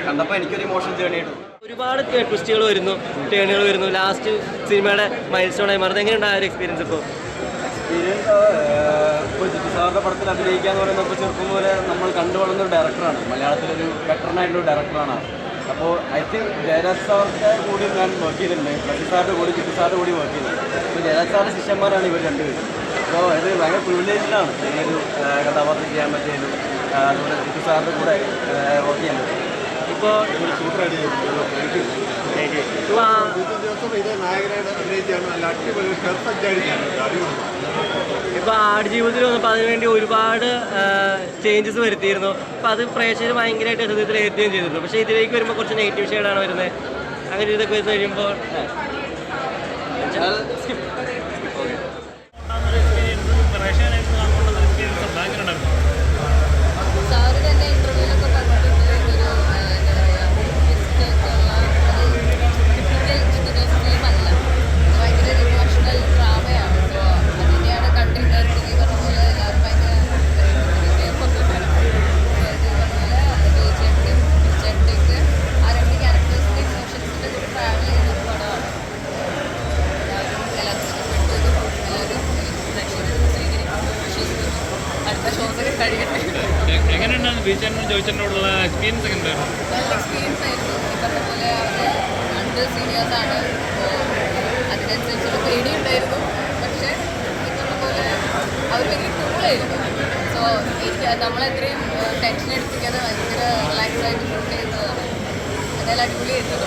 കണ്ടപ്പോൾ എനിക്കൊരു emotional journey ആയിരുന്നു. ഒരുപാട് ട്വിസ്റ്റുകൾ വരുന്നു, ടേണുകൾ വരുന്നു. ലാസ്റ്റ് സിനിമയുടെ മൈൽ സ്റ്റോൺ ആയി മാറുന്നത് എങ്ങനെയുണ്ട് ആ ഒരു എക്സ്പീരിയൻസ്? ഇപ്പോൾ ജിത്തു സാറിൻ്റെ പടത്തിൽ അഭിനയിക്കുക എന്ന് പറയുന്നത് ഇപ്പോൾ ചെറുപ്പം പോലെ നമ്മൾ കണ്ടുവളർന്ന ഒരു ഡയറക്ടറാണ്, മലയാളത്തിലൊരു വെറ്ററനായിട്ടുള്ള ഡയറക്ടറാണ്. അപ്പോൾ ഐ തിങ്ക് ജയരാജ് സാറിൻ്റെ കൂടി ഞാൻ വർക്ക് ചെയ്തിട്ടുണ്ട്, പ്രതി സാറിൻ്റെ കൂടി ജിത്തു സാറിൻ്റെ കൂടി വർക്ക് ചെയ്തിട്ടുണ്ട്. അപ്പോൾ ജയരാജ് സാറിൻ്റെ ശിഷ്യന്മാരാണ് ഇവർ രണ്ടുപേരും. അപ്പോൾ ഇത് ഭയങ്കര പ്രിവിലേജിലാണ് ഇങ്ങനൊരു കഥാപാത്രം ചെയ്യാൻ പറ്റിയതും അതുപോലെ ജിത്തു സാറിൻ്റെ കൂടെ വർക്ക് ചെയ്യാൻ പറ്റും. ഇപ്പോൾ സൂപ്പറായിട്ട് ഇപ്പോൾ ആടുജീവിതത്തിൽ വന്നപ്പോൾ അതിനുവേണ്ടി ഒരുപാട് ചേഞ്ചസ് വരുത്തിയിരുന്നു. അപ്പോൾ അത് പ്രേക്ഷകർ ഭയങ്കരമായിട്ട് ഹൃദയത്തിൽ എത്തുകയും ചെയ്തിരുന്നു. പക്ഷേ ഇതിലേക്ക് വരുമ്പോൾ കുറച്ച് നെഗറ്റീവ് ഷെയ്ഡാണ് വരുന്നത്. അങ്ങനെ ഇതൊക്കെ വരുന്ന കഴിയുമ്പോൾ സാറ് തന്നെ ഇന്റർവ്യൂലൊക്കെ പറഞ്ഞിട്ടുണ്ട് ഫിലിമല്ല, ഭയങ്കര ഇമോഷണൽ ഡ്രാമയാണ്. അപ്പോൾ അതിനെയാണ് കണ്ടിരുന്നത്. ഈ പറഞ്ഞ പോലെ എല്ലാവരും ഭയങ്കര ചേട്ടയ്ക്ക് ആ രണ്ട് ക്യാരക്ടേഴ്സിൻ്റെ ഇമോഷൻസിൻ്റെ കൂടെ ട്രാവൽ ചെയ്യുന്ന ഒരു പടമാണ്. എല്ലാവർക്കും ഇഷ്ടപ്പെട്ടതും എല്ലാവരും പ്രേക്ഷകർക്ക് സ്വീകരിക്കുന്നു വിശ്വസിക്കുന്നു. അടുത്ത ഷോസൊക്കെ കഴിയട്ടെ. എങ്ങനെയുണ്ടായിരുന്നു ബീച്ചേട്ടനും ജോയിച്ചേട്ടനോടുള്ള എക്സ്പീരിയൻസ് ഒക്കെ ഉണ്ടായിരുന്നു? നല്ല എക്സ്പീരിയൻസ് ആയിരുന്നു. ഈ പറഞ്ഞ പോലെ അവർ രണ്ട് സീനിയേഴ്സാണ്, അതിനനുസരിച്ചുള്ള പേടിയുണ്ടായിരുന്നു. പക്ഷേ ഈ പറഞ്ഞ പോലെ അവർ ഭയങ്കര കൂളായിരുന്നു. സോ എനിക്ക് നമ്മളെത്രയും ടെൻഷൻ എടുപ്പിക്കാതെ ഭയങ്കര റിലാക്സ് ആയിട്ട് ഷൂട്ട് ചെയ്യുന്നതാണ്. അതെല്ലാം അടിപൊളിയായിരുന്നു.